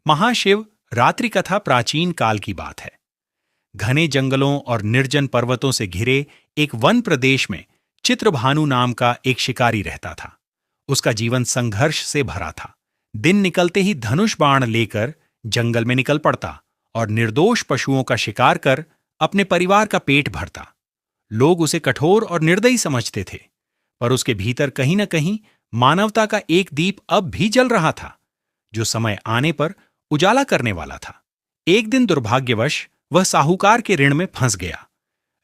महाशिव रात्रि कथा प्राचीन काल की बात है। घने जंगलों और निर्जन पर्वतों से घिरे एक वन प्रदेश में चित्रभानु नाम का एक शिकारी रहता था। उसका जीवन संघर्ष से भरा था। दिन निकलते ही धनुष बाण लेकर जंगल में निकल पड़ता और निर्दोष पशुओं का शिकार कर अपने परिवार का पेट भरता। लोग उसे कठोर और निर्दयी समझते थे, पर उसके भीतर कहीं न कहीं मानवता का एक दीप अब भी जल रहा था, जो समय आने पर उजाला करने वाला था। एक दिन दुर्भाग्यवश वह साहूकार के ऋण में फंस गया।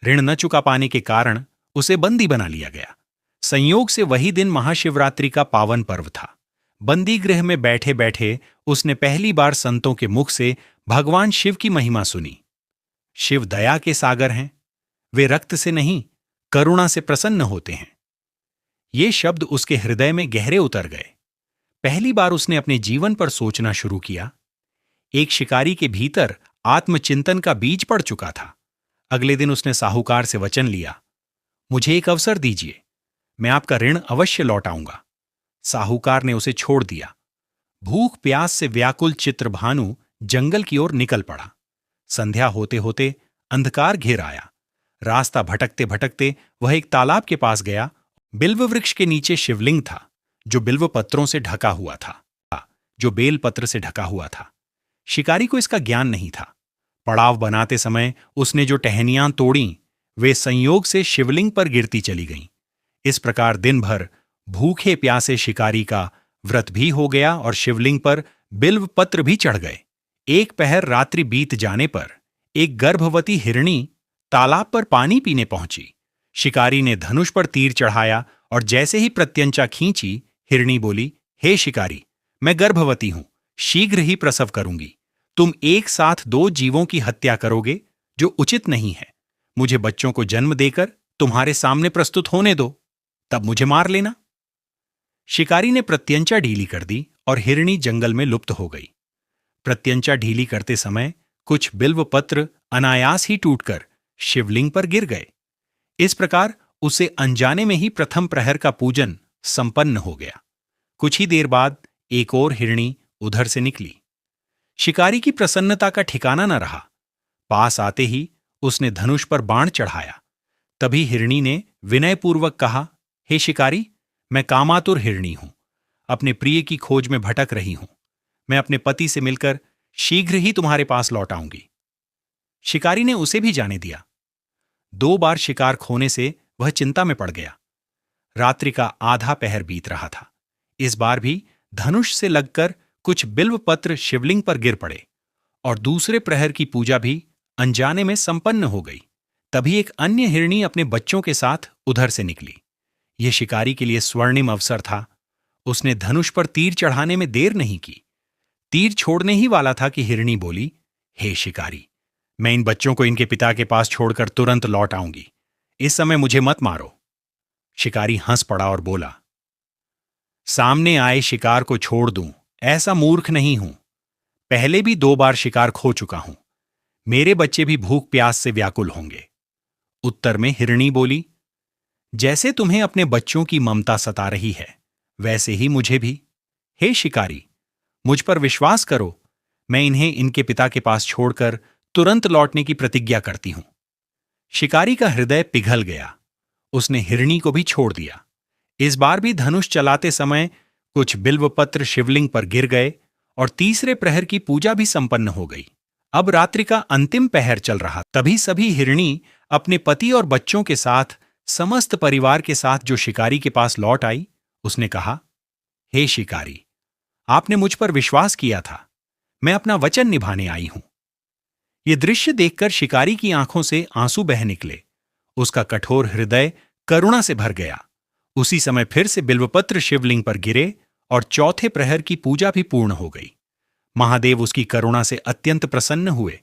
ऋण न चुका पाने के कारण उसे बंदी बना लिया गया। संयोग से वही दिन महाशिवरात्रि का पावन पर्व था। बंदी गृह में बैठे बैठे उसने पहली बार संतों के मुख से भगवान शिव की महिमा सुनी। शिव दया के सागर हैं, वे रक्त से नहीं करुणा से प्रसन्न होते हैं। ये शब्द उसके हृदय में गहरे उतर गए। पहली बार उसने अपने जीवन पर सोचना शुरू किया। एक शिकारी के भीतर आत्मचिंतन का बीज पड़ चुका था। अगले दिन उसने साहूकार से वचन लिया, मुझे एक अवसर दीजिए, मैं आपका ऋण अवश्य लौटाऊंगा। साहूकार ने उसे छोड़ दिया। भूख प्यास से व्याकुल चित्रभानु जंगल की ओर निकल पड़ा। संध्या होते होते अंधकार घिर आया। रास्ता भटकते भटकते वह एक तालाब के पास गया। बिल्व वृक्ष के नीचे शिवलिंग था, जो बिल्व पत्रों से ढका हुआ था, जो बेल पत्र से ढका हुआ था। शिकारी को इसका ज्ञान नहीं था। पड़ाव बनाते समय उसने जो टहनियां तोड़ी, वे संयोग से शिवलिंग पर गिरती चली गईं। इस प्रकार दिन भर भूखे प्यासे शिकारी का व्रत भी हो गया और शिवलिंग पर बिल्व पत्र भी चढ़ गए। एक पहर रात्रि बीत जाने पर एक गर्भवती हिरणी तालाब पर पानी पीने पहुंची। शिकारी ने धनुष पर तीर चढ़ाया और जैसे ही प्रत्यंचा खींची, हिरणी बोली, हे शिकारी, मैं गर्भवती हूं, शीघ्र ही प्रसव करूंगी। तुम एक साथ दो जीवों की हत्या करोगे, जो उचित नहीं है। मुझे बच्चों को जन्म देकर तुम्हारे सामने प्रस्तुत होने दो, तब मुझे मार लेना। शिकारी ने प्रत्यंचा ढीली कर दी और हिरणी जंगल में लुप्त हो गई। प्रत्यंचा ढीली करते समय कुछ बिल्व पत्र अनायास ही टूटकर शिवलिंग पर गिर गए। इस प्रकार उसे अनजाने में ही प्रथम प्रहर का पूजन संपन्न हो गया। कुछ ही देर बाद एक और हिरणी उधर से निकली। शिकारी की प्रसन्नता का ठिकाना न रहा। पास आते ही उसने धनुष पर बाण चढ़ाया। तभी हिरणी ने विनयपूर्वक कहा, हे शिकारी, मैं कामातुर हिरणी हूं, अपने प्रिय की खोज में भटक रही हूं। मैं अपने पति से मिलकर शीघ्र ही तुम्हारे पास लौट आऊंगी। शिकारी ने उसे भी जाने दिया। 2 बार शिकार खोने से वह चिंता में पड़ गया। रात्रि का आधा पहर बीत रहा था। इस बार भी धनुष से लगकर कुछ बिल्व पत्र शिवलिंग पर गिर पड़े और दूसरे प्रहर की पूजा भी अनजाने में संपन्न हो गई। तभी एक अन्य हिरणी अपने बच्चों के साथ उधर से निकली। यह शिकारी के लिए स्वर्णिम अवसर था। उसने धनुष पर तीर चढ़ाने में देर नहीं की। तीर छोड़ने ही वाला था कि हिरणी बोली, हे शिकारी, मैं इन बच्चों को इनके पिता के पास छोड़कर तुरंत लौट आऊंगी। इस समय मुझे मत मारो। शिकारी हंस पड़ा और बोला, सामने आए शिकार को छोड़ दूं, ऐसा मूर्ख नहीं हूं। पहले भी 2 बार शिकार खो चुका हूं। मेरे बच्चे भी भूख प्यास से व्याकुल होंगे। उत्तर में हिरणी बोली, जैसे तुम्हें अपने बच्चों की ममता सता रही है, वैसे ही मुझे भी। हे शिकारी, मुझ पर विश्वास करो, मैं इन्हें इनके पिता के पास छोड़कर तुरंत लौटने की प्रतिज्ञा करती हूं। शिकारी का हृदय पिघल गया। उसने हिरणी को भी छोड़ दिया। इस बार भी धनुष चलाते समय कुछ बिल्वपत्र शिवलिंग पर गिर गए और तीसरे प्रहर की पूजा भी संपन्न हो गई। अब रात्रि का अंतिम पहर चल रहा। तभी सभी हिरणी अपने पति और बच्चों के साथ, समस्त परिवार के साथ जो शिकारी के पास लौट आई, उसने कहा, हे शिकारी, आपने मुझ पर विश्वास किया था, मैं अपना वचन निभाने आई हूं। यह दृश्य देखकर शिकारी की आंखों से आंसू बह निकले। उसका कठोर हृदय करुणा से भर गया। उसी समय फिर से बिल्वपत्र शिवलिंग पर गिरे और चौथे प्रहर की पूजा भी पूर्ण हो गई। महादेव उसकी करुणा से अत्यंत प्रसन्न हुए।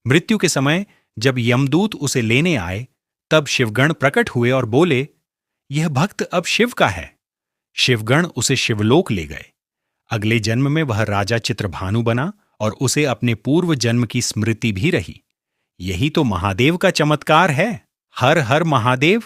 मृत्यु के समय जब यमदूत उसे लेने आए, तब शिवगण प्रकट हुए और बोले, यह भक्त अब शिव का है। शिवगण उसे शिवलोक ले गए। अगले जन्म में वह राजा चित्रभानु बना और उसे अपने पूर्व जन्म की स्मृति भी रही। यही तो महादेव का चमत्कार है। हर हर महादेव।